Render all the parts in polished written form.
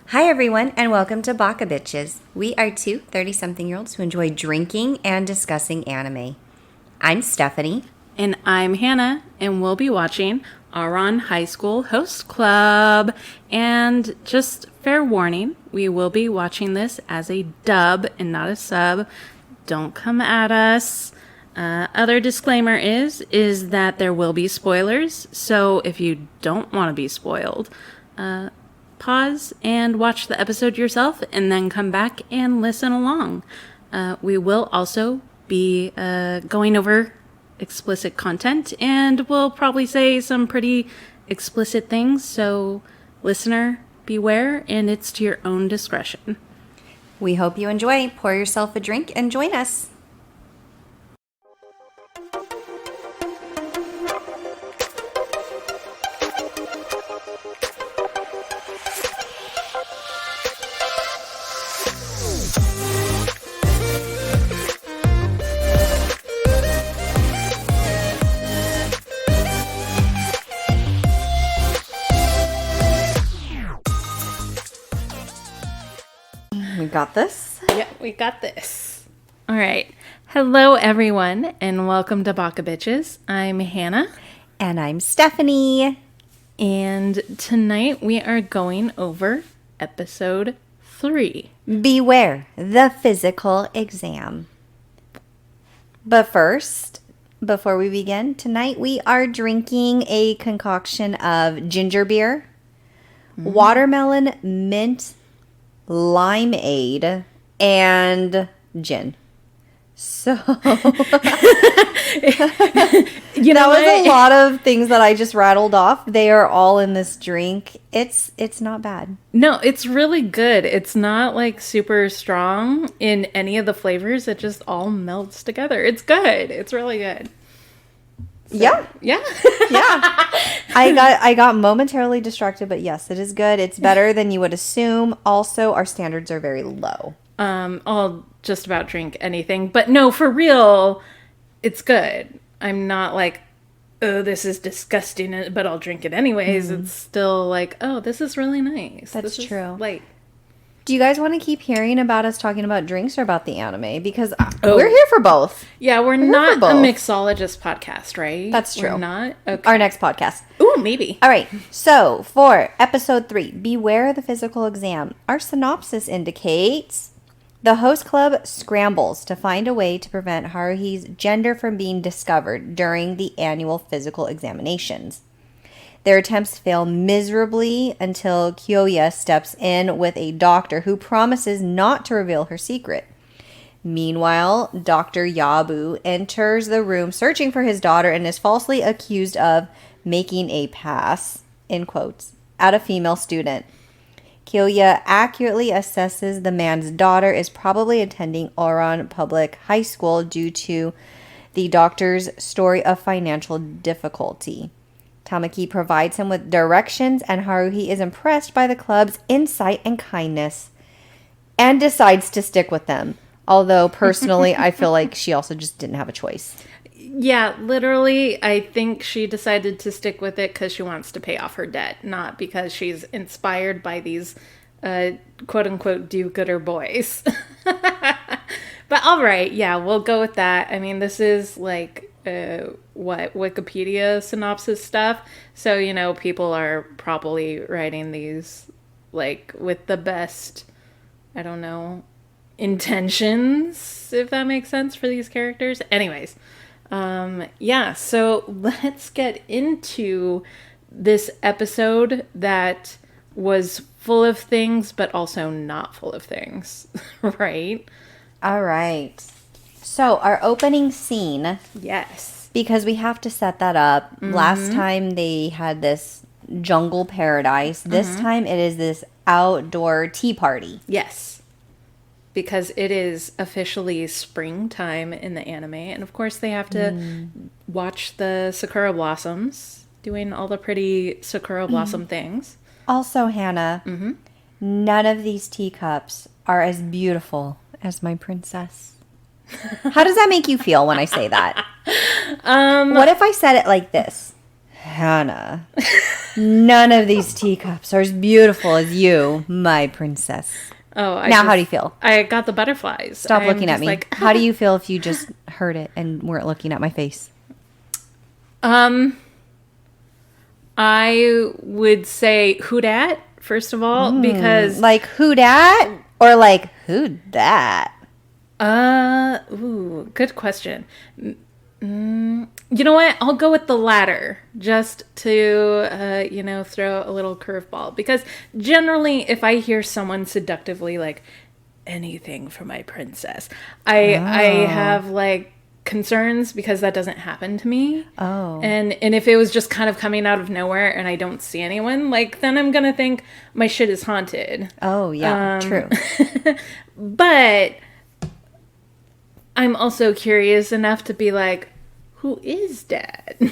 Hi, everyone, and welcome to Baka Bitches. We are two 30-something-year-olds who enjoy drinking and discussing anime. I'm Stephanie. And I'm Hannah, and we'll be watching Ouran High School Host Club. And just fair warning, we will be watching this as a dub and not a sub. Don't come at us. Other disclaimer is that there will be spoilers. So if you don't want to be spoiled, pause and watch the episode yourself and then come back and listen along. We will also be going over explicit content and we'll probably say some pretty explicit things. So listener, beware, and it's to your own discretion. We hope you enjoy. Pour yourself a drink and join us. We got this. Yeah, we got this. All right. Hello, everyone, and welcome to Baka Bitches. I'm Hannah. And I'm Stephanie. And tonight we are going over episode 3. Beware the physical exam. But first, before we begin, tonight we are drinking a concoction of ginger beer, watermelon mint limeade, and gin. So that was a lot of things that I just rattled off. They are all in this drink. It's not bad. No, it's really good. It's not like super strong in any of the flavors. It just all melts together. It's good. It's really good. So, yeah. Yeah. I got momentarily distracted, but yes, it is good. It's better than you would assume. Also, our standards are very low. I'll just about drink anything, but no, for real, it's good. I'm not like, oh, this is disgusting, but I'll drink it anyways. It's still like, oh, this is really nice. That's this true. Is light. Do you guys want to keep hearing about us talking about drinks or about the anime? Because we're here for both. Yeah, we're not a mixologist podcast, right? That's true. We're not? Okay. Our next podcast. Ooh, maybe. All right. So, for episode 3, Beware the Physical Exam, our synopsis indicates the host club scrambles to find a way to prevent Haruhi's gender from being discovered during the annual physical examinations. Their attempts fail miserably until Kyoya steps in with a doctor who promises not to reveal her secret. Meanwhile, Dr. Yabu enters the room searching for his daughter and is falsely accused of making a pass, in quotes, at a female student. Kyoya accurately assesses the man's daughter is probably attending Ouran Public High School due to the doctor's story of financial difficulty. Tamaki provides him with directions, and Haruhi is impressed by the club's insight and kindness and decides to stick with them. Although, personally, I feel like she also just didn't have a choice. Yeah, literally, I think she decided to stick with it because she wants to pay off her debt, not because she's inspired by these quote-unquote do-gooder boys. But all right, yeah, we'll go with that. I mean, this is like... Wikipedia synopsis stuff. So, you know, people are probably writing these like with the best, I don't know, intentions, if that makes sense for these characters. Anyways, yeah, so let's get into this episode that was full of things, but also not full of things, right? All right. So, our opening scene. Yes. Because we have to set that up. Last time they had this jungle paradise. This time it is this outdoor tea party. Yes. Because it is officially springtime in the anime. And of course they have to watch the sakura blossoms doing all the pretty sakura blossom things. Also, Hannah, none of these teacups are as beautiful as my princess. How does that make you feel when I say that? What if I said it like this? Hannah, None of these teacups are as beautiful as you, my princess. Oh, How do you feel? I got the butterflies. Stop I'm looking at just me. like, How do you feel if you just heard it and weren't looking at my face? I would say who dat, first of all, because Like, who dat? Or like, who that? good question. You know what? I'll go with the latter, just to throw a little curveball. Because generally, if I hear someone seductively like anything for my princess, I have like concerns because that doesn't happen to me. Oh. And if it was just kind of coming out of nowhere and I don't see anyone, like then I'm gonna think my shit is haunted. Oh, yeah, true. But I'm also curious enough to be like, who is Dad?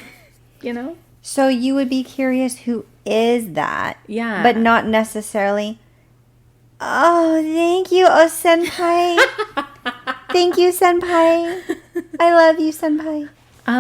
You know? So you would be curious who is that? Yeah. But not necessarily, oh, thank you, oh, senpai. Thank you, senpai. I love you, senpai.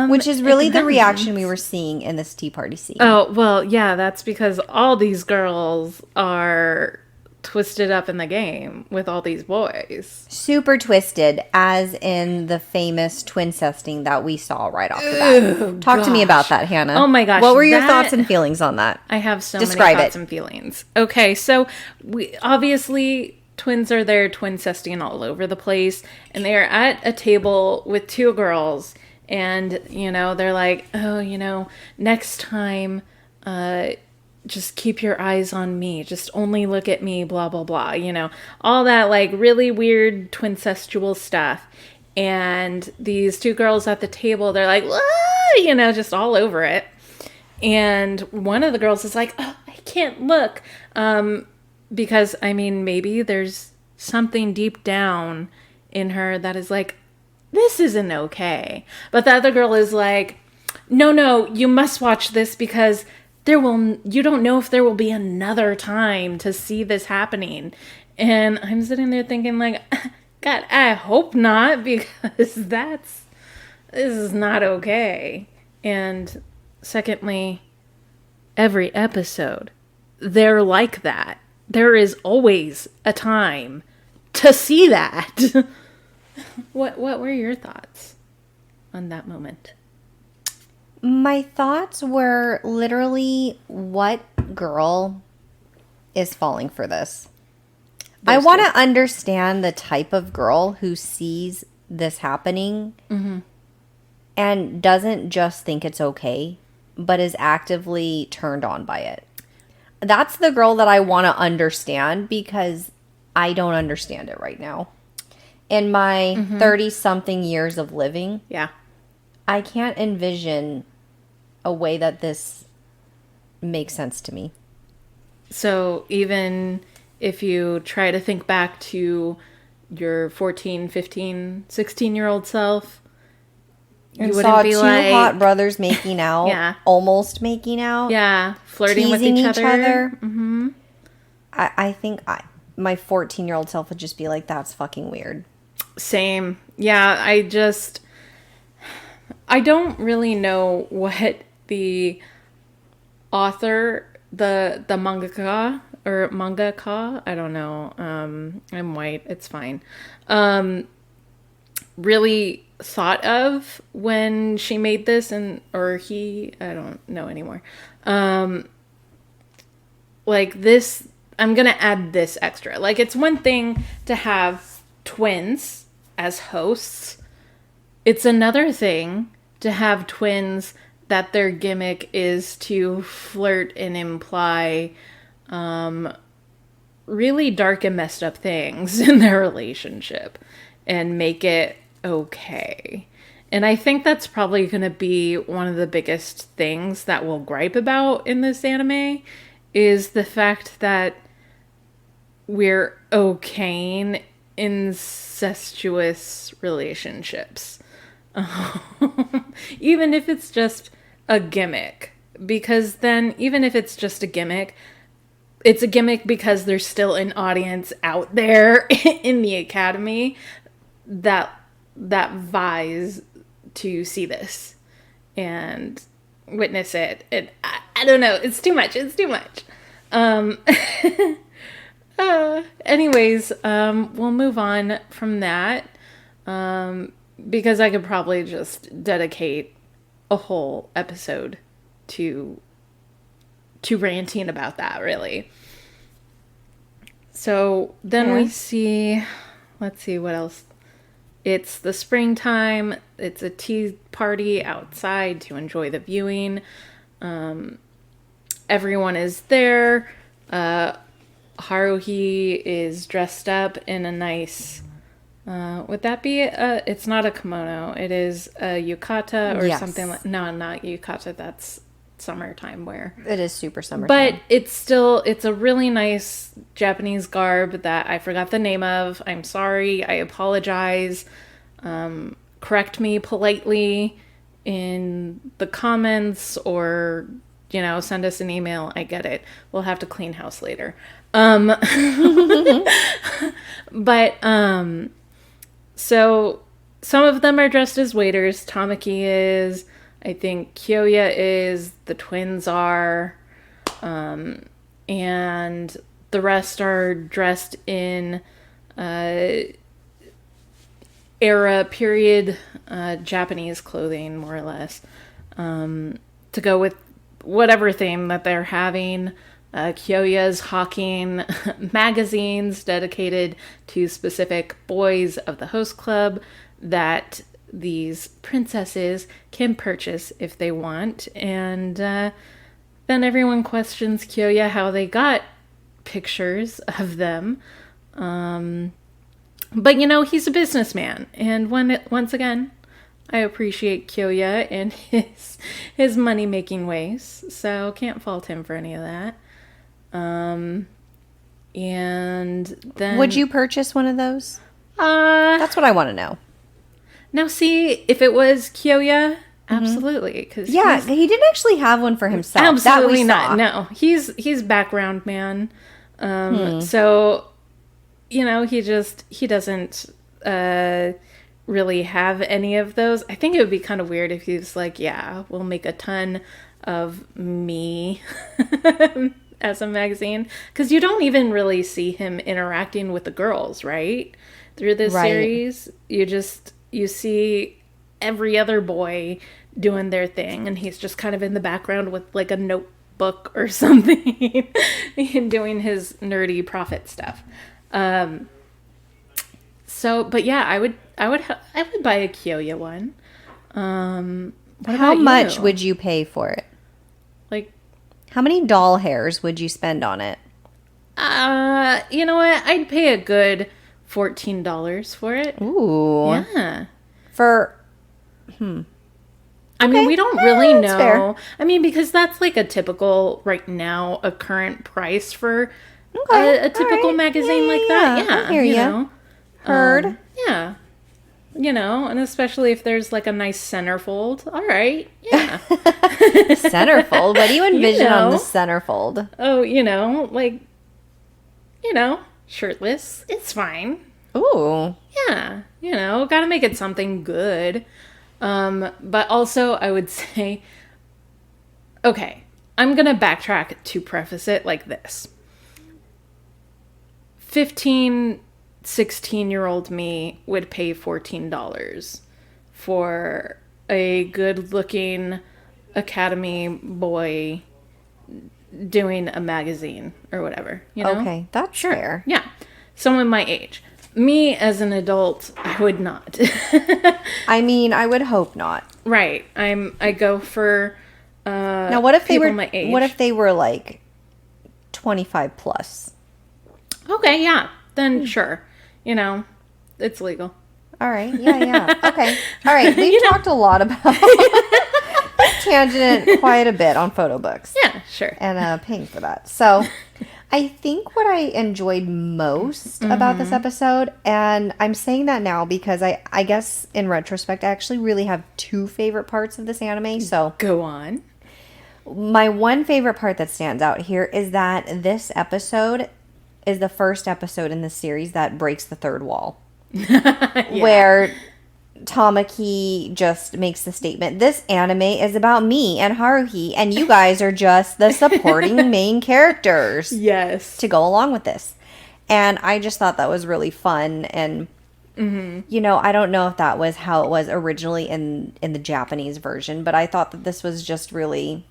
Which is really the reaction we were seeing in this tea party scene. Oh, well, yeah, that's because all these girls are twisted up in the game with all these boys. Super twisted, as in the famous twincesting that we saw right off the bat. Talk to me about that, Hannah. Oh my gosh. What were your thoughts and feelings on that? I have so Describe many thoughts it. and feelings. Okay, so we obviously twins are there twincesting all over the place, and they are at a table with two girls, and they're like, oh, next time just keep your eyes on me, just only look at me, blah blah blah, all that like really weird twincestual stuff. And these two girls at the table, they're like, whoa, just all over it. And one of the girls is like, oh, I can't look, because maybe there's something deep down in her that is like, this isn't okay. But the other girl is like, no, you must watch this because you don't know if there will be another time to see this happening. And I'm sitting there thinking like, God, I hope not, because this is not okay. And secondly, every episode, they're like that. There is always a time to see that. What were your thoughts on that moment? My thoughts were literally, what girl is falling for this? I want to understand the type of girl who sees this happening and doesn't just think it's okay, but is actively turned on by it. That's the girl that I want to understand, because I don't understand it right now. In my 30-something years of living, Yeah. I can't envision a way that this makes sense to me. So even if you try to think back to your 14, 15, 16-year-old self, And you saw wouldn't be two like, hot brothers making out, Yeah. almost making out, yeah, flirting with teasing each each other. other. Mm-hmm. I think my 14-year-old self would just be like, that's fucking weird. Same. Yeah, I don't really know what the author, the mangaka or mangaka, I don't know. I'm white, it's fine. Really thought of when she made this, or he, I don't know anymore. Like this, I'm gonna add this extra. Like, it's one thing to have twins as hosts. It's another thing to have twins that their gimmick is to flirt and imply really dark and messed up things in their relationship and make it okay. And I think that's probably going to be one of the biggest things that we'll gripe about in this anime, is the fact that we're okaying incestuous relationships. Even if it's just a gimmick. Because then, even if it's just a gimmick, it's a gimmick because there's still an audience out there in the academy that vies to see this and witness it. And I don't know. It's too much. It's too much. Anyways, we'll move on from that. Because I could probably just dedicate a whole episode to ranting about that, really. So then we see, let's see what else. It's the springtime. It's a tea party outside to enjoy the viewing. Everyone is there. Haruhi is dressed up in a nice, would that be it's not a kimono. It is a yukata or something like, no, not yukata. That's summertime wear. It is super summertime. But it's a really nice Japanese garb that I forgot the name of. I'm sorry. I apologize. Correct me politely in the comments or, send us an email. I get it. We'll have to clean house later. But, so some of them are dressed as waiters. Tamaki is, I think Kyoya is, the twins are, and the rest are dressed in era period Japanese clothing, more or less, to go with whatever theme that they're having. Kyoya's hawking magazines dedicated to specific boys of the host club that these princesses can purchase if they want. And then everyone questions Kyoya how they got pictures of them. But, he's a businessman. And once again, I appreciate Kyoya and his money-making ways. So can't fault him for any of that. And then... Would you purchase one of those? That's what I want to know. Now, see, if it was Kyoya, absolutely. Cause he didn't actually have one for himself. Absolutely not. No, he's background man. So, he doesn't really have any of those. I think it would be kind of weird if he was like, yeah, we'll make a ton of me as a magazine. Because you don't even really see him interacting with the girls, right? Through this series, you see every other boy doing their thing, and he's just kind of in the background with like a notebook or something and doing his nerdy profit stuff. But yeah, I would buy a Kyoya one. How much would you pay for it? Like, how many doll hairs would you spend on it? You know what? I'd pay a good $14 for it. Ooh. Yeah. I mean, we don't really know. Fair. I mean, because that's like a typical, right now, a current price for a typical magazine like that. Yeah. I hear you. Heard. Yeah. And especially if there's like a nice centerfold. All right. Yeah. Centerfold? What do you envision on the centerfold? Oh, shirtless. It's fine. Ooh. Yeah. Gotta make it something good. But also I would say, okay, I'm gonna backtrack to preface it like this. 16-year-old me would pay $14 for a good-looking academy boy doing a magazine or whatever, Okay, that's fair. Yeah. Someone my age. Me as an adult, I would not. I mean, I would hope not. Right. I go for now, what if they were my age. What if they were like 25 plus? Okay, yeah. Then sure. It's legal. All right. Yeah. Okay. All right. We've talked a lot about tangent quite a bit on photo books. Yeah, sure. And paying for that. So I think what I enjoyed most about this episode, and I'm saying that now because I guess in retrospect, I actually really have two favorite parts of this anime. So go on. My one favorite part that stands out here is that this episode is the first episode in the series that breaks the third wall. Yeah. Where Tamaki just makes the statement, this anime is about me and Haruhi, and you guys are just the supporting main characters Yes. to go along with this. And I just thought that was really fun. And, I don't know if that was how it was originally in the Japanese version, but I thought that this was just really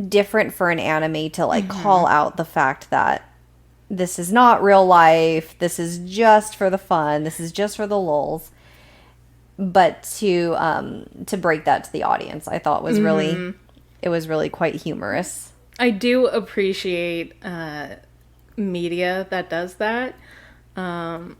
different for an anime to, like, call out the fact that this is not real life. This is just for the fun. This is just for the lulz. But to break that to the audience, I thought was really, it was really quite humorous. I do appreciate media that does that. And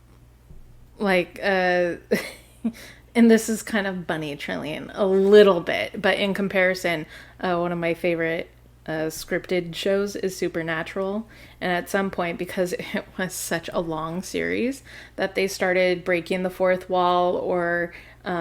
this is kind of bunny trillion a little bit, but in comparison, one of my favorite scripted shows is Supernatural. And at some point, because it was such a long series, that they started breaking the fourth wall or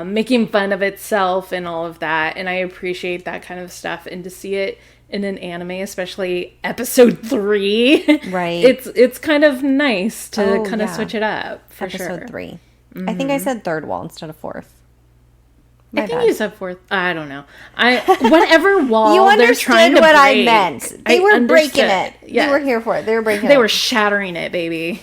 making fun of itself and all of that. And I appreciate that kind of stuff. And to see it in an anime, especially episode 3, right? It's kind of nice to switch it up for episode 3. I think I said third wall instead of fourth. I think you said fourth. I don't know. Whatever wall you they're trying to understood what break, I meant. They were breaking it. Yes. You were here for it. They were breaking it. They were shattering it, baby.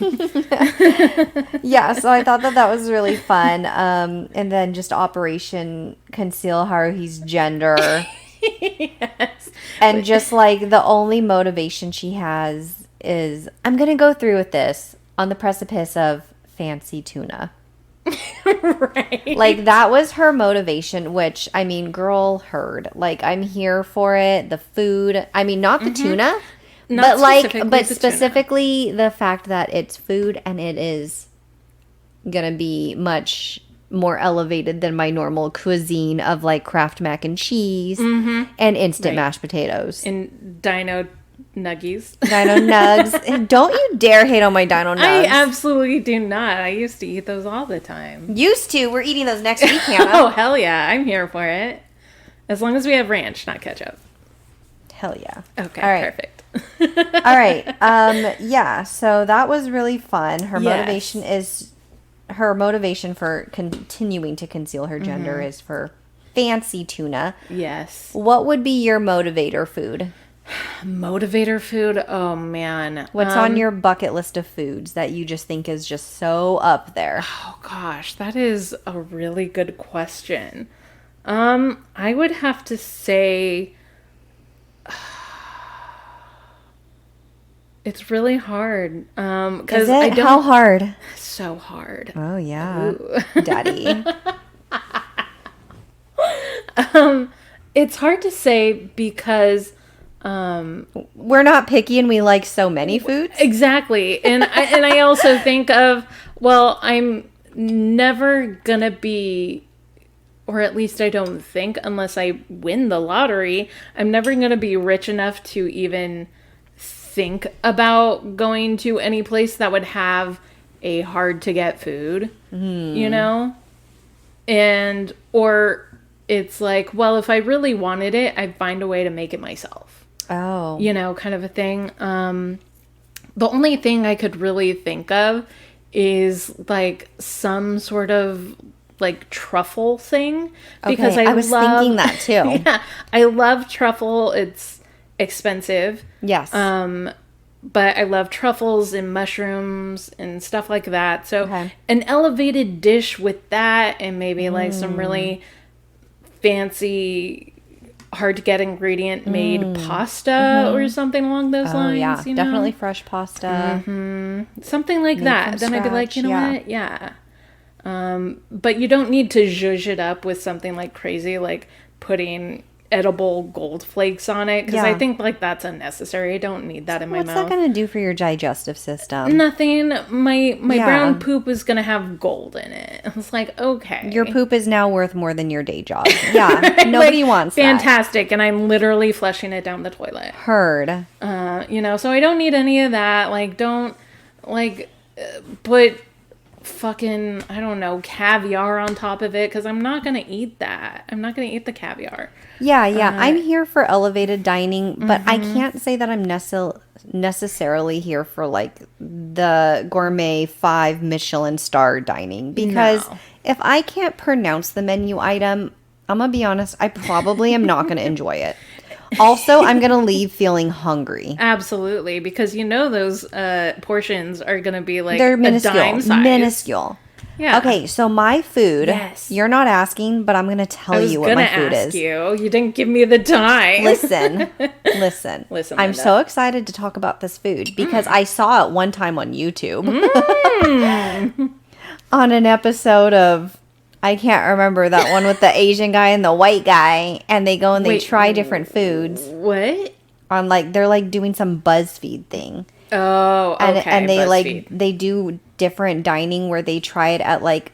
Yeah, so I thought that was really fun. And then just Operation Conceal Haruhi's gender. Yes. And just like the only motivation she has is, I'm going to go through with this on the precipice of fancy tuna. Right. Like, that was her motivation, which, I mean, girl, heard. Like, I'm here for it. The food. I mean, not the tuna. But specifically the fact that it's food and it is going to be much more elevated than my normal cuisine of, like, Kraft mac and cheese and instant mashed potatoes. And Dino Nuggies. Dino Nugs. Don't you dare hate on my Dino Nugs. I absolutely do not. I used to eat those all the time. Used to. We're eating those next week, Hannah. Oh, hell yeah. I'm here for it. As long as we have ranch, not ketchup. Hell yeah. Okay, all right. Perfect. All right. Yeah, so that was really fun. Her motivation for continuing to conceal her gender is for fancy tuna. Yes. What would be your motivator food? Motivator food? Oh, man. What's on your bucket list of foods that you just think is just so up there? Oh, gosh. That is a really good question. I would have to say... It's really hard. Is it? How hard? So hard. Oh, yeah. Daddy. It's hard to say because... we're not picky and we like so many foods. Exactly. And I also think of, well, I'm never gonna be, or at least I don't think, unless I win the lottery, I'm never gonna be rich enough to even think about going to any place that would have a hard to get food, you know? And, or it's like, well, if I really wanted it, I'd find a way to make it myself. Oh. You know, kind of a thing. The only thing I could really think of is like some sort of like truffle thing. Because I was thinking that too. Yeah, I love truffle. It's expensive. Yes. But I love truffles and mushrooms and stuff like that. So an elevated dish with that and maybe like some really fancy, hard to get ingredient made pasta or something along those lines. Yeah, you know? Definitely fresh pasta. Something like that. Then I'd be like, you know what? Yeah. But you don't need to zhuzh it up with something like crazy, like putting edible gold flakes on it, because I think like that's unnecessary. I don't need that in my mouth. What's that going to do for your digestive system? Nothing. My brown poop is going to have gold in it. It's like, okay. Your poop is now worth more than your day job. Yeah. Nobody wants that. Fantastic. And I'm literally flushing it down the toilet. Heard. You know, so I don't need any of that. Like, don't put fucking, I don't know, caviar on top of it, because I'm not going to eat that. I'm not going to eat the caviar. Yeah. I'm here for elevated dining, but I can't say that I'm necessarily here for like the gourmet 5 Michelin star dining, because If I can't pronounce the menu item, I'm going to be honest, I probably am not going to enjoy it. Also, I'm going to leave feeling hungry. Absolutely, because you know those portions are going to be like They're a minuscule. dime size. Minuscule. Yeah. Okay, so my food, Yes. you're not asking, but I'm going to tell you what my food is. You didn't give me the time. Listen. Listen, I'm Linda. so excited to talk about this food because I saw it one time on YouTube. On an episode of, I can't remember that one with the Asian guy and the white guy, and they go and they try different foods. What? On like, they're like doing some BuzzFeed thing. Oh, okay. And they BuzzFeed. like, they do different dining where they try it at like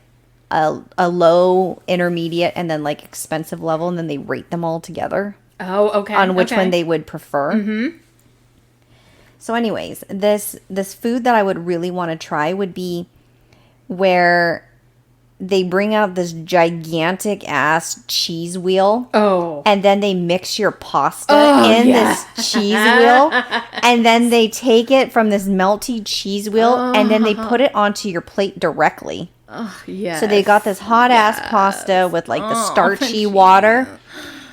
a low, intermediate, and then like expensive level, and then they rate them all together. Oh, okay. On which one they would prefer. Mm-hmm. So anyways, this food that I would really want to try would be where they bring out this gigantic ass cheese wheel. Oh. And then they mix your pasta this cheese wheel. And then they take it from this melty cheese wheel and then they put it onto your plate directly. Oh, yeah. So they got this hot ass pasta with like the starchy water.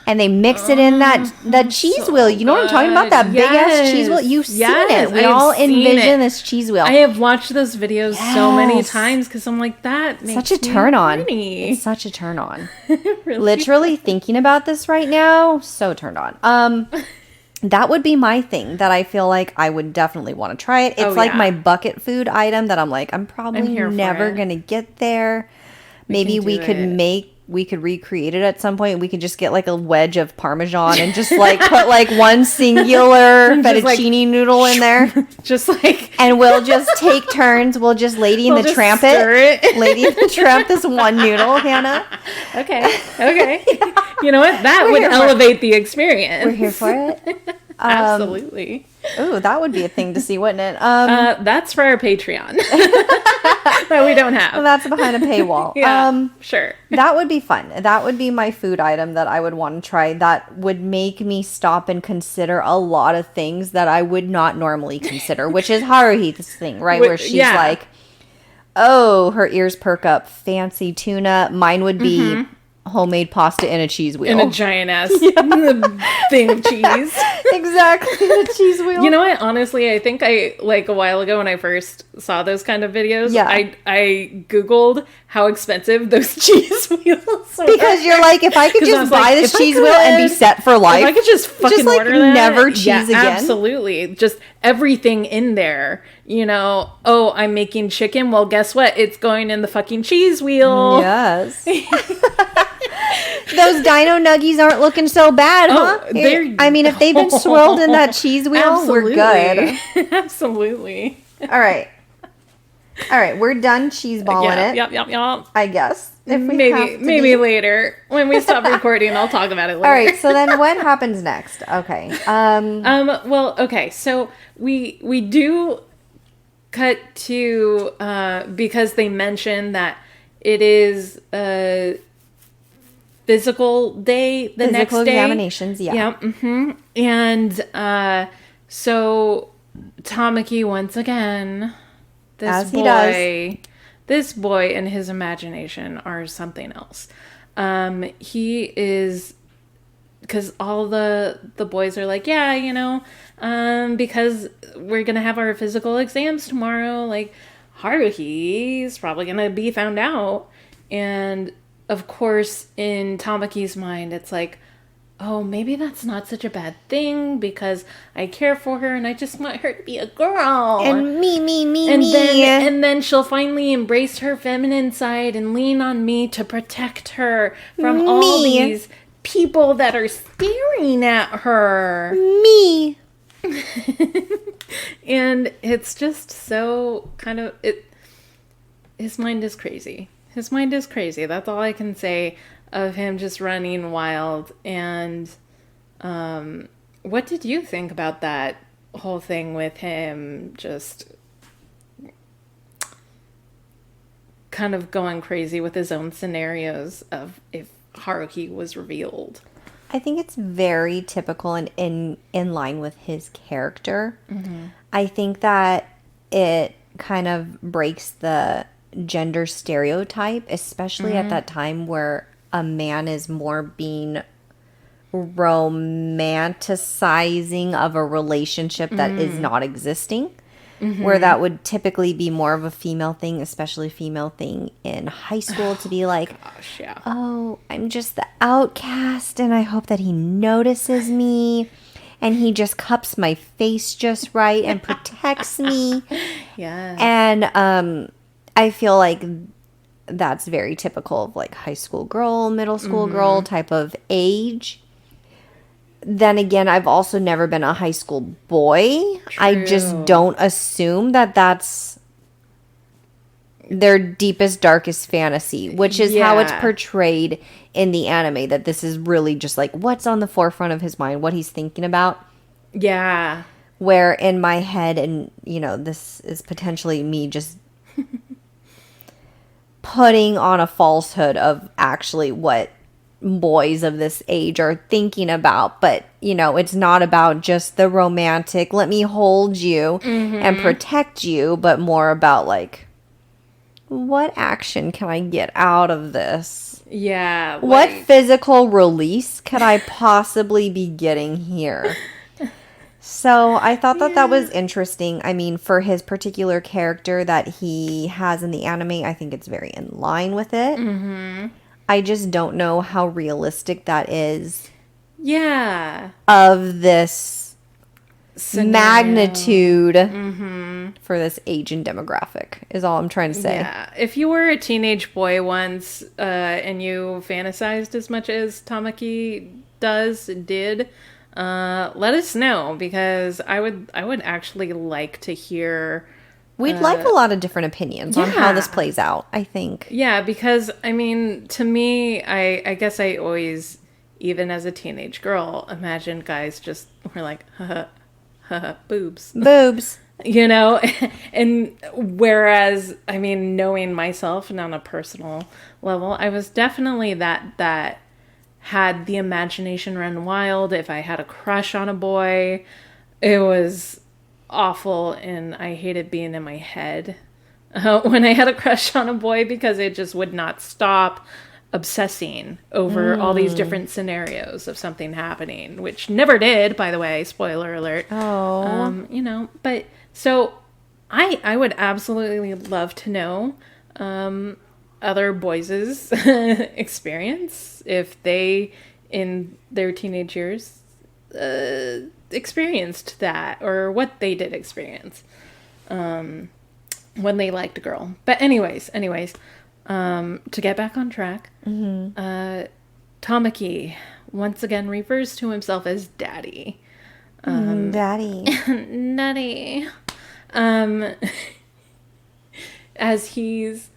And they mix it in that cheese wheel. You know what I'm talking about? That big ass cheese wheel. You've seen it. We all envision this cheese wheel. I have watched those videos so many times because I'm like, that makes such a turn on. Horny. It's such a turn on. Really? Literally thinking about this right now, so turned on. That would be my thing that I feel like I would definitely want to try it. It's like my bucket food item that I'm like, I'm probably never gonna get there. Maybe we could recreate it at some point. We could just get like a wedge of Parmesan and just like put like one singular fettuccine noodle in there. Just like, and we'll just take turns. We'll just Lady in the Tramp it. Lady in the Tramp this one noodle, Hannah. Okay. You know what? That would elevate the experience. We're here for it. Absolutely. Ooh, that would be a thing to see, wouldn't it? That's for our Patreon. That we don't have. Well, that's behind a paywall. Yeah, sure. That would be fun. That would be my food item that I would want to try. That would make me stop and consider a lot of things that I would not normally consider, which is Haruhi's thing, right? Where she's like, oh, her ears perk up. Fancy tuna. Mine would be homemade pasta in a cheese wheel. In a giant ass thing of cheese. Exactly, the cheese wheel. You know what? Honestly, I think I, like a while ago when I first saw those kind of videos, I Googled how expensive those cheese wheels were. Because you're like, if I could just buy this cheese wheel and be set for life. If I could just fucking like order that. Never cheese again. Absolutely. Just everything in there. You know, oh, I'm making chicken. Well, guess what? It's going in the fucking cheese wheel. Yes. Those dino nuggies aren't looking so bad, huh? I mean, if they've been swirled in that cheese wheel, we're good. Absolutely. All right. We're done cheese balling it. Yep. I guess. If we maybe later when we stop recording, I'll talk about it later. All right. So then, what happens next? Okay. Well, okay. So we do cut to because they mentioned that it is physical day the next day. Examinations, yeah. And so Tamaki, once again, this boy and his imagination are something else. He is, because all the boys are like, yeah, you know, because we're gonna have our physical exams tomorrow, like Haruhi's probably gonna be found out. And of course, in Tamaki's mind, it's like, oh, maybe that's not such a bad thing because I care for her and I just want her to be a girl. And me. And then she'll finally embrace her feminine side and lean on me to protect her from all these people that are staring at her. Me. And it's just so kind of, his mind is crazy. His mind is crazy. That's all I can say of him just running wild. And what did you think about that whole thing with him just kind of going crazy with his own scenarios of if Haruhi was revealed? I think it's very typical and in line with his character. I think that it kind of breaks the gender stereotype, especially at that time where a man is more being romanticizing of a relationship that is not existing. Where that would typically be more of a female thing, especially female thing in high school, to be like, Gosh, yeah. oh, I'm just the outcast and I hope that he notices me and he just cups my face just right and protects me. Yeah. And I feel like that's very typical of like high school girl, middle school girl type of age. Then again, I've also never been a high school boy. I just don't assume that that's their deepest, darkest fantasy, which is how it's portrayed in the anime, that this is really just like what's on the forefront of his mind, what he's thinking about. Yeah. Where in my head, and you know, this is potentially me just putting on a falsehood of actually what boys of this age are thinking about, but you know, it's not about just the romantic let me hold you and protect you, but more about like, what action can I get out of this? Yeah. What physical release could I possibly be getting here? So I thought that that was interesting. I mean, for his particular character that he has in the anime, I think it's very in line with it. I just don't know how realistic that is. Yeah. Of this magnitude for this age and demographic is all I'm trying to say. Yeah. If you were a teenage boy once and you fantasized as much as Tamaki did, let us know, because I would actually like to hear. We'd like a lot of different opinions on how this plays out, I think. Yeah, because, I mean, to me, I guess I always, even as a teenage girl, imagined guys just were like, boobs. Boobs. You know? And whereas, I mean, knowing myself and on a personal level, I was definitely that had the imagination run wild. If I had a crush on a boy, it was awful, and I hated being in my head when I had a crush on a boy, because it just would not stop obsessing over all these different scenarios of something happening, which never did, by the way, spoiler alert. You know, but so I would absolutely love to know other boys' experience, if they in their teenage years experienced that, or what they did experience when they liked a girl. But anyways, to get back on track, Tamaki once again refers to himself as daddy. Daddy. Daddy. As he's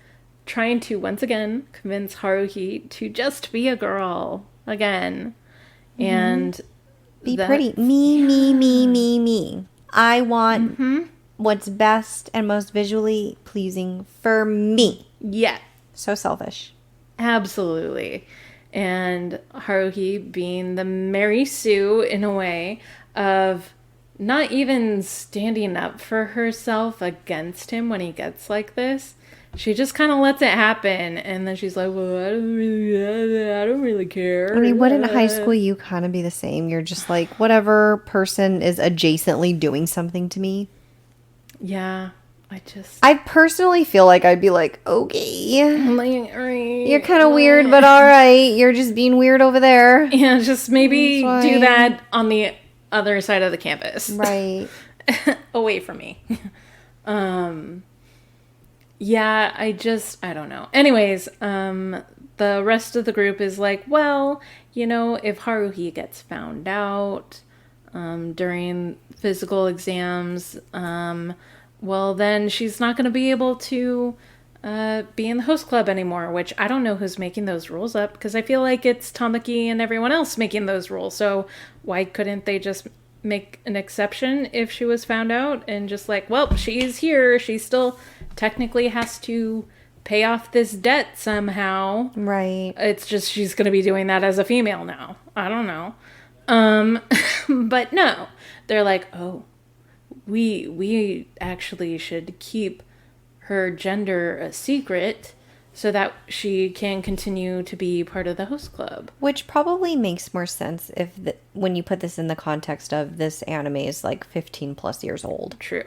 trying to once again convince Haruhi to just be a girl again. And be pretty. Me. I want what's best and most visually pleasing for me. Yeah. So selfish. Absolutely. And Haruhi being the Mary Sue in a way of not even standing up for herself against him when he gets like this. She just kind of lets it happen, and then she's like, well, I don't really care. I mean, wouldn't high school you kind of be the same? You're just like, whatever person is adjacently doing something to me. Yeah, I personally feel like I'd be like, okay. Like, right, you're kind of weird, but all right. You're just being weird over there. Yeah, just maybe do that on the other side of the campus. Right. Away from me. Yeah, I don't know. Anyways, the rest of the group is like, well, you know, if Haruhi gets found out during physical exams, well, then she's not going to be able to be in the host club anymore, which I don't know who's making those rules up, because I feel like it's Tamaki and everyone else making those rules. So why couldn't they just make an exception if she was found out and just like, well, she's here. She still technically has to pay off this debt somehow. Right. It's just she's going to be doing that as a female now. I don't know. But no. They're like, oh, we actually should keep her gender a secret so that she can continue to be part of the host club. Which probably makes more sense when you put this in the context of this anime is like 15 plus years old. True.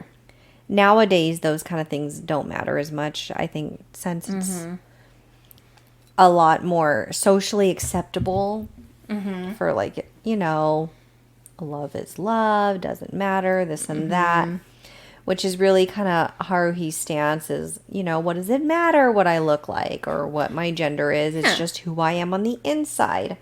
Nowadays, those kind of things don't matter as much. I think since it's a lot more socially acceptable for like, love is love, doesn't matter, this and that. Which is really kind of Haruhi's stance is, what does it matter what I look like or what my gender is? It's just who I am on the inside.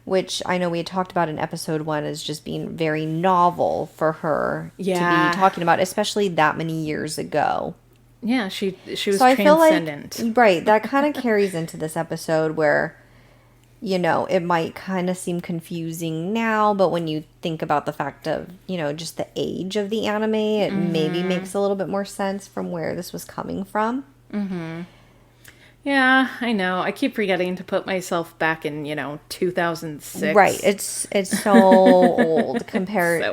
Which I know we had talked about in episode 1 as just being very novel for her to be talking about, especially that many years ago. Yeah, she was so transcendent. I feel like, right, that kind of carries into this episode where, it might kind of seem confusing now, but when you think about the fact of, just the age of the anime, it maybe makes a little bit more sense from where this was coming from. Yeah, I know. I keep forgetting to put myself back in, 2006. Right. It's so old compared,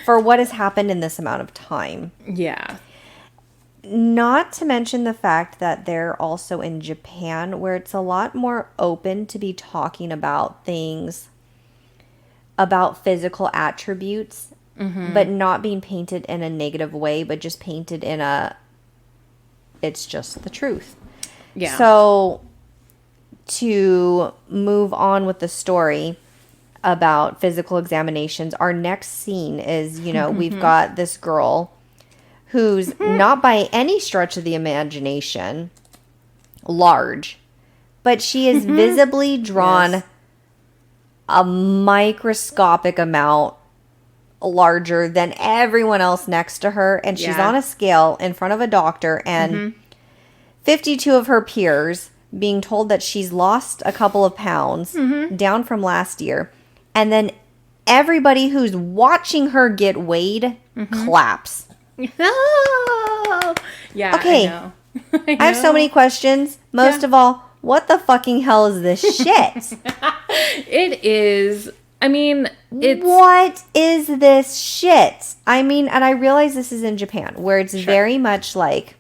for what has happened in this amount of time. Yeah. Not to mention the fact that they're also in Japan, where it's a lot more open to be talking about things, about physical attributes, but not being painted in a negative way, but just painted in it's just the truth. Yeah. So, to move on with the story about physical examinations, our next scene is, we've got this girl who's not by any stretch of the imagination large, but she is visibly drawn a microscopic amount larger than everyone else next to her. And she's on a scale in front of a doctor and 52 of her peers being told that she's lost a couple of pounds down from last year. And then everybody who's watching her get weighed claps. Oh, yeah. Okay. I know. I have so many questions. Most of all, what the fucking hell is this shit? It is. I mean, it's... What is this shit? I mean, and I realize this is in Japan, where it's very much like,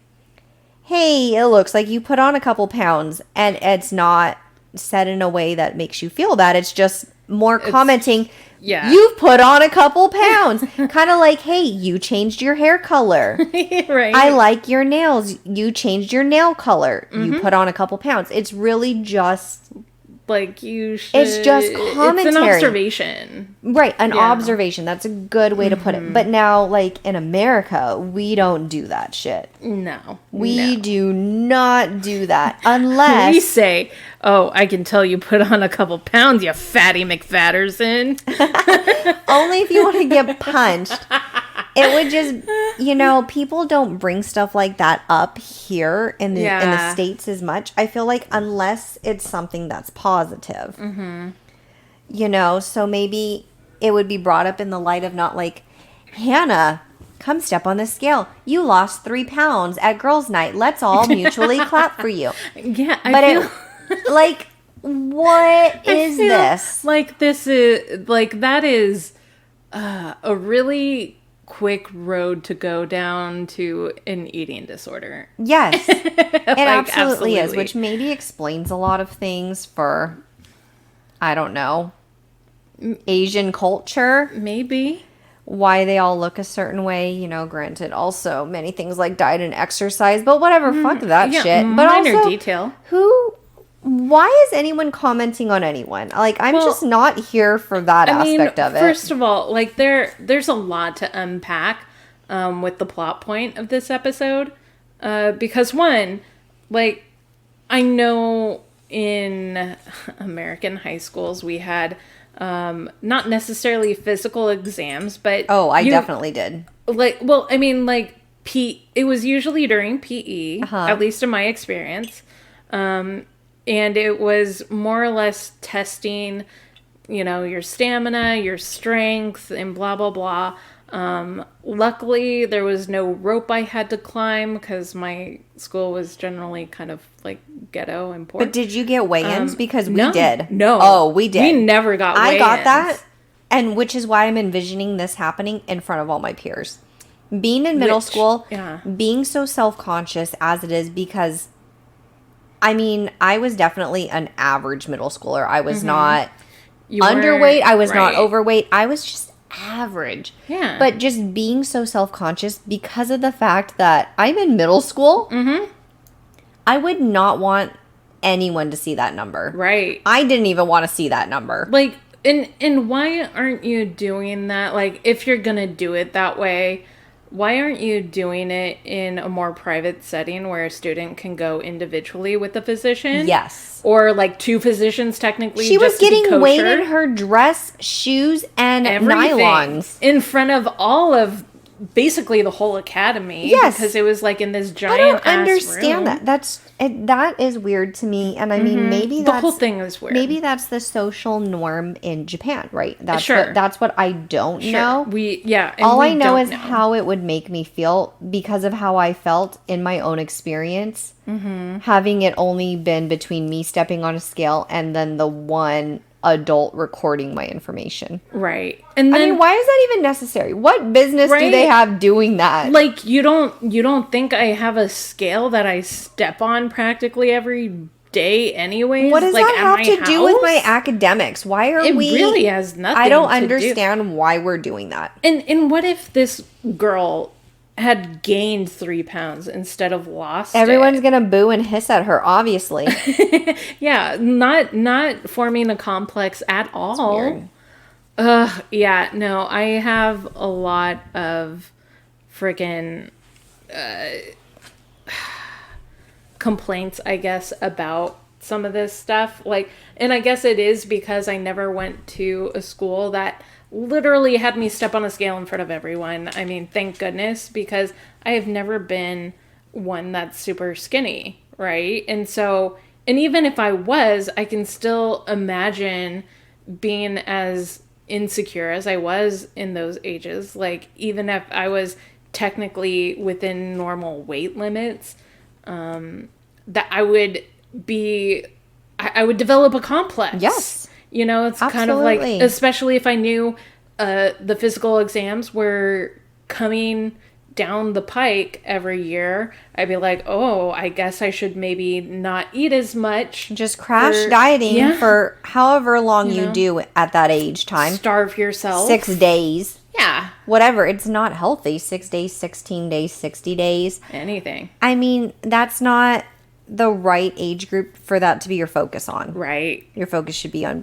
hey, it looks like you put on a couple pounds, and it's not said in a way that makes you feel bad. It's just more commenting, you've put on a couple pounds. Kind of like, hey, you changed your hair color. Right. I like your nails. You changed your nail color. You put on a couple pounds. It's really just... Like, you should... It's just commentary. It's an observation. Right, an observation. That's a good way to put it. But now, like, in America, we don't do that shit. No. We do not do that. Unless... We say, oh, I can tell you put on a couple pounds, you fatty McFatterson. Only if you want to get punched. It would just, people don't bring stuff like that up here in the States as much. I feel like unless it's something that's positive. So maybe it would be brought up in the light of not like, Hannah, come step on the scale. You lost 3 pounds at girls' night. Let's all mutually clap for you. Yeah, like, what is this? Like, this is, like, that is a really... quick road to go down to an eating disorder. Yes. It absolutely is, which maybe explains a lot of things for, I don't know, Asian culture. Maybe. Why they all look a certain way, granted also many things like diet and exercise, but whatever, fuck that shit. But minor also, detail. Why is anyone commenting on anyone? Like, I'm just not here for that aspect of it. First of all, like, there's a lot to unpack with the plot point of this episode. Because, one, like, I know in American high schools we had not necessarily physical exams, but... Oh, I definitely did. Like, well, I mean, like, it was usually during PE, at least in my experience. And it was more or less testing, your stamina, your strength, and blah, blah, blah. Luckily, there was no rope I had to climb because my school was generally kind of like ghetto and poor. But did you get weigh-ins? Because we did. No. Oh, we did. We never got weigh-ins. I got that, and which is why I'm envisioning this happening in front of all my peers. being in middle Which, school, yeah. being so self-conscious as it is, because I mean, I was definitely an average middle schooler. I was not You underweight. weren't- I was not right. overweight. I was just average. Yeah. But just being so self-conscious because of the fact that I'm in middle school, I would not want anyone to see that number. Right. I didn't even want to see that number. Like, and why aren't you doing that? Like, if you're gonna do it that way, why aren't you doing it in a more private setting where a student can go individually with the physician? Yes. Or like two physicians technically. She was just to be getting weighed kosher. in her dress, shoes, and Everything. nylons. In front of all of basically the whole academy. Yes. Because it was like in this I giant don't ass understand room. that. That is weird to me. And I mean, maybe The that's whole thing is weird. Maybe that's the social norm in Japan, right? That's Sure. that's what I don't know. And All we I know don't is how it would make me feel because of how I felt in my own experience. Having it only been between me stepping on a scale and then the one adult recording my information. Right. And then I mean, why is that even necessary? What business do they Right. have doing that? like you don't think I have a scale that I step on practically every day anyways? What does like, that at have my to do with my house? academics? Why are It we really has nothing I don't to do- understand why we're doing that. And what if this girl had gained 3 pounds instead of lost Everyone's it? gonna boo and hiss at her, obviously. Yeah, not forming a complex at all. weird. Yeah, no, I have a lot of freaking complaints, I guess, about some of this stuff. Like, and I guess it is because I never went to a school that literally had me step on a scale in front of everyone. I mean, thank goodness, because I have never been one that's super skinny, right? And so, and even if I was, I can still imagine being as insecure as I was in those ages. Like, even if I was technically within normal weight limits, that I would be, I would develop a complex. Yes. You know, it's kind of like, Absolutely. especially if I knew the physical exams were coming down the pike every year, I'd be like, oh, I guess I should maybe not eat as much. Just crash for- dieting yeah. for however long you know? do at that age time. Starve yourself. 6 days. Yeah. Whatever. It's not healthy. 6 days, 16 days, 60 days. Anything. I mean, that's not the right age group for that to be your focus on. Right. Your focus should be on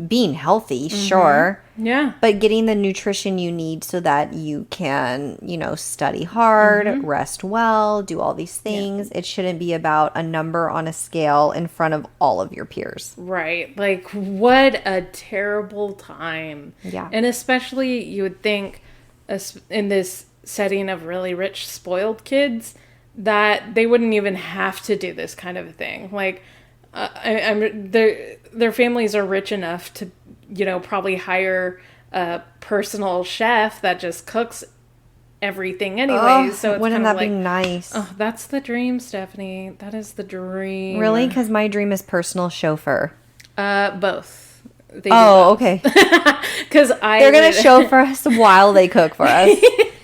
being healthy, sure. Yeah. But getting the nutrition you need so that you can, study hard, rest well, do all these things. It shouldn't be about a number on a scale in front of all of your peers. Right. Like, what a terrible time. Yeah. And especially, you would think, in this setting of really rich, spoiled kids, that they wouldn't even have to do this kind of thing. Like, their families are rich enough to, probably hire a personal chef that just cooks everything anyways. So it's wouldn't kind that of be like, nice? oh, that's the dream, Stephanie. That is the dream. Really? Because my dream is personal chauffeur. Both. They Oh, okay. Because They're going to chauffeur us while they cook for us.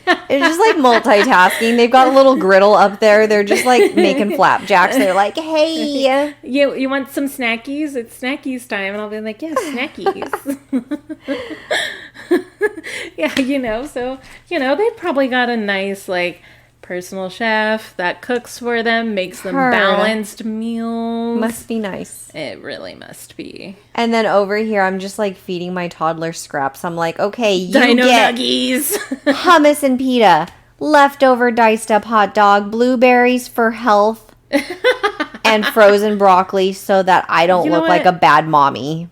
It's just like multitasking. They've got a little griddle up there. They're just like making flapjacks. They're like, hey. You want some snackies? It's snackies time. And I'll be like, yeah, snackies. Yeah, so, they've probably got a nice, like, personal chef that cooks for them, makes them Heard. balanced meals. Must be nice. It really must be. And then over here, I'm just like feeding my toddler scraps. I'm like, okay, you Dino get nuggies. hummus and pita, leftover diced up hot dog, blueberries for health, and frozen broccoli so that I don't You know look like what? a bad mommy.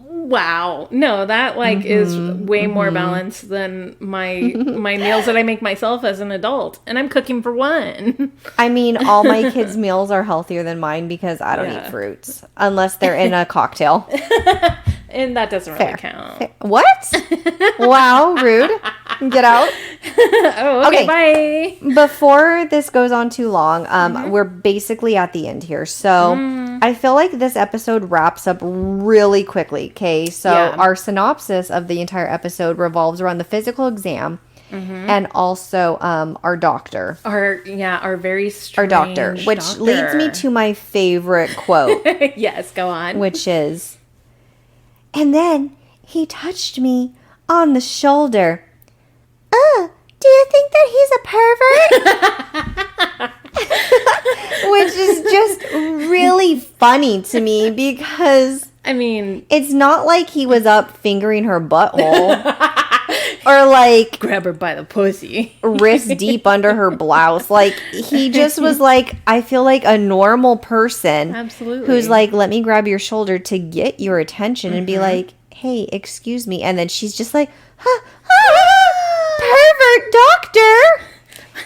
Wow. No, that is way more balanced than my meals that I make myself as an adult. And I'm cooking for one. I mean, all my kids' meals are healthier than mine because I don't Yeah. eat fruits unless they're in a cocktail. And that doesn't really Fair. count. What? Wow, rude. Get out. Oh, okay, bye. Before this goes on too long, we're basically at the end here. So I feel like this episode wraps up really quickly. Okay, so Yeah. our synopsis of the entire episode revolves around the physical exam and also our doctor. Our very strange Our doctor, which leads me to my favorite quote. Yes, go on. Which is, and then he touched me on the shoulder. Do you think that he's a pervert? Which is just really funny to me because, I mean, it's not like he was up fingering her butthole or like grab her by the pussy, wrist deep under her blouse. Like, he just was like, I feel like a normal person. Absolutely. Who's like, let me grab your shoulder to get your attention and be like, hey, excuse me. And then she's just like, pervert doctor.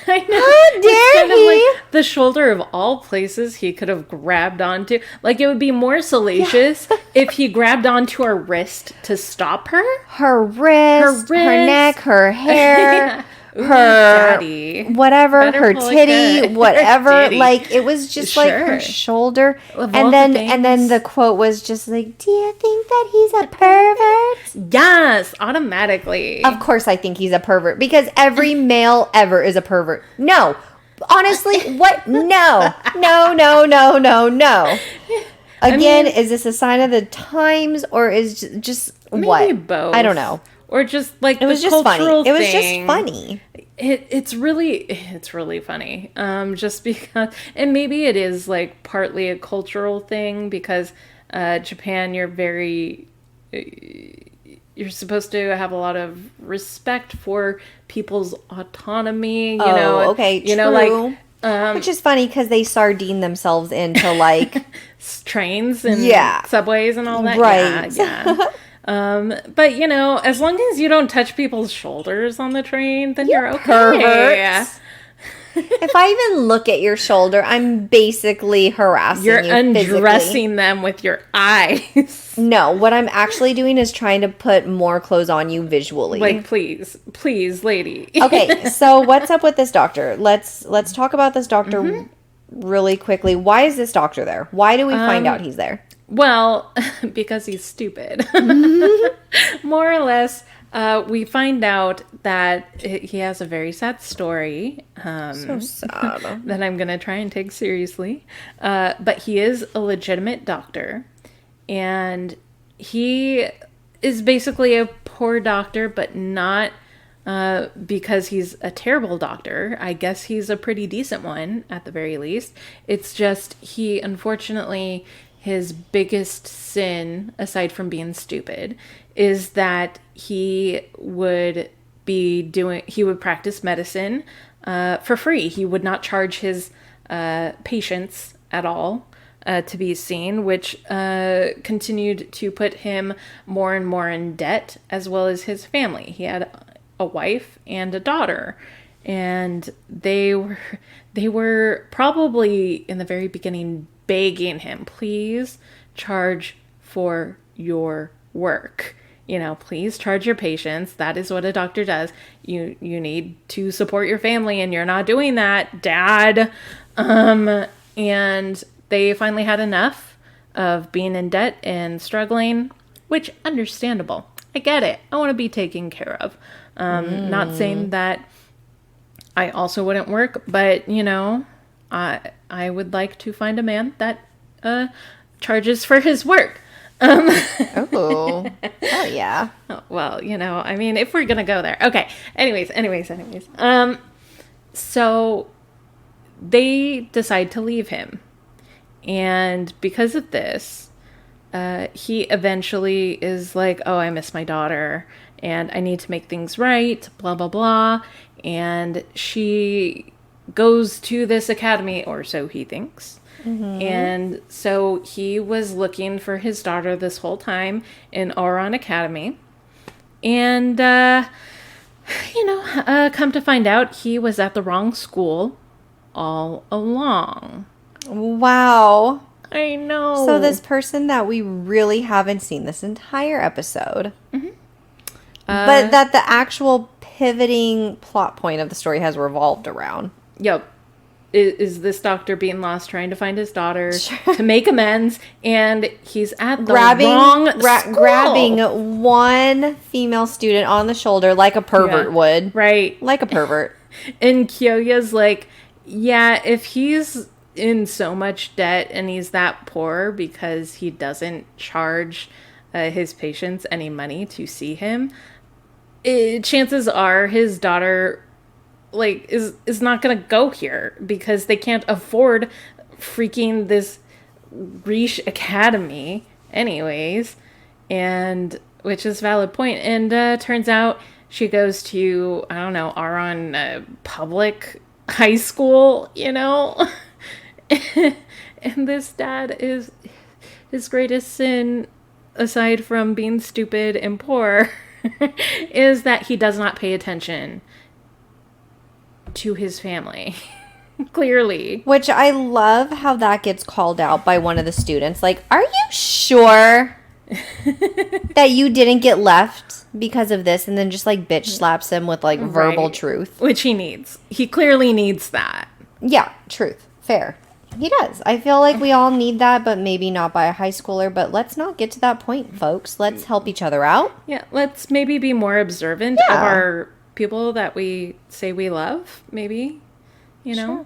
I know. How dare he? Like the shoulder of all places he could have grabbed onto. Like, it would be more salacious if he grabbed onto her wrist to stop her. Her wrist, her neck, her hair, Ooh, her daddy. whatever, Better her pull titty, her whatever. titty. Like, it was just like her shoulder. Of all And the then the quote was just like, do you think that he's a pervert? Yes, automatically. Of course I think he's a pervert because every male ever is a pervert. No. Honestly, what? No. No. Again, is this a sign of the times or is just Maybe what? both. I don't know. Or just like It was the just funny. cultural It was thing. just funny. It's really funny. Just because, and maybe it is like partly a cultural thing because Japan, you're supposed to have a lot of respect for people's autonomy. You know, okay, you know, true. like Which is funny because they sardine themselves into like trains and subways and all that. Right. Yeah. But you know, as long as you don't touch people's shoulders on the train, then you're okay. Perverts. If I even look at your shoulder, I'm basically harassing you. You're undressing physically. them with your eyes. No, what I'm actually doing is trying to put more clothes on you visually. Like, please, lady. Okay, so what's up with this doctor? Let's talk about this doctor really quickly. Why is this doctor there? Why do we find out he's there? Well, because he's stupid. More or less, we find out that he has a very sad story. So sad. That I'm going to try and take seriously. But he is a legitimate doctor. And he is basically a poor doctor, but not because he's a terrible doctor. I guess he's a pretty decent one, at the very least. It's just unfortunately, his biggest sin, aside from being stupid, is that he would practice medicine for free. He would not charge his patients at all to be seen, which continued to put him more and more in debt, as well as his family. He had a wife and a daughter, and they were probably in the very beginning begging him, please charge for your work. You know, please charge your patients. That is what a doctor does. You need to support your family, and you're not doing that, Dad. And they finally had enough of being in debt and struggling, which understandable. I get it. I want to be taken care of. Not saying that I also wouldn't work, but you know, I would like to find a man that charges for his work. Oh yeah. Well, you know, I mean, if we're gonna go there, okay. Anyways. So they decide to leave him, and because of this, he eventually is like, "Oh, I miss my daughter, and I need to make things right." Blah blah blah, and she goes to this academy, or so he thinks. And so he was looking for his daughter this whole time in Ouran Academy. And, come to find out, he was at the wrong school all along. Wow. I know. So this person that we really haven't seen this entire episode, but that the actual pivoting plot point of the story has revolved around. Yep. is this doctor being lost trying to find his daughter to make amends, and he's at the wrong school. Grabbing one female student on the shoulder like a pervert would. Right. Like a pervert. And Kyoya's like, yeah, if he's in so much debt and he's that poor because he doesn't charge his patients any money to see him, chances are his daughter like is not gonna go here because they can't afford freaking this Riche Academy anyways, and which is a valid point. And turns out she goes to, I don't know, Ouran public high school, you know. And this dad is his greatest sin, aside from being stupid and poor, is that he does not pay attention to his family. Clearly. Which I love how that gets called out by one of the students. Like, are you sure that you didn't get left because of this? And then just like bitch slaps him with like verbal truth. Which he needs. He clearly needs that. Yeah, truth. Fair. He does. I feel like we all need that, but maybe not by a high schooler. But let's not get to that point, folks. Let's help each other out. Yeah, let's maybe be more observant of our people that we say we love, maybe. You know,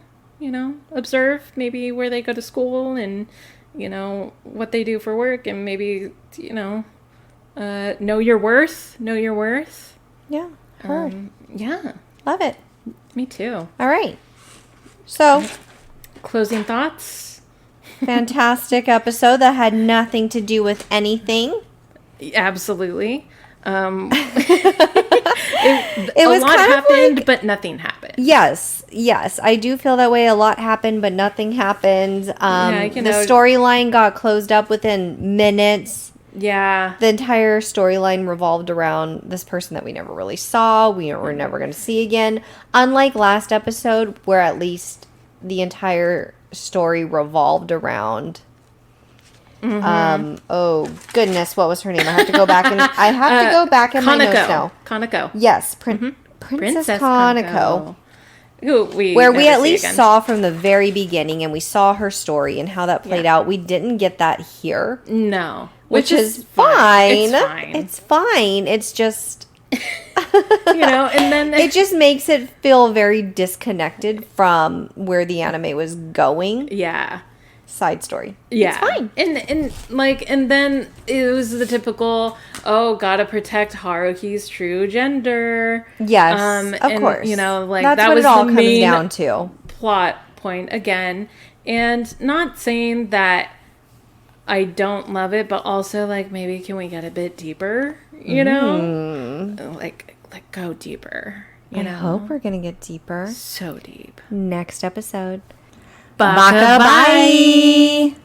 observe maybe where they go to school and, you know, what they do for work, and maybe, you know, know your worth. Know your worth. Yeah. Heard. Yeah. Love it. Me too. All right. So, closing thoughts. Fantastic episode that had nothing to do with anything. Absolutely. It was a lot kind of happened, like, but nothing happened. Yes, I do feel that way. A lot happened, but nothing happened. The storyline got closed up within minutes. Yeah. The entire storyline revolved around this person that we never really saw. We were never going to see again. Unlike last episode, where at least the entire story revolved around... oh goodness, what was her name? I have to go back and my notes now. Kaneko. Yes, Princess Kaneko. Who we at least saw from the very beginning, and we saw her story and how that played out. We didn't get that here. No, which is fine. It's fine. It's fine. It's just and then it just makes it feel very disconnected from where the anime was going. Yeah. Side story. Yeah. It's fine. And then it was the typical, gotta protect Haruhi's true gender. Yes, of course. That's that what was it all the main comes down to. Plot point again. And not saying that I don't love it, but also like maybe can we get a bit deeper? You know? Like go deeper. I hope we're gonna get deeper. So deep. Next episode. Bye. Bye.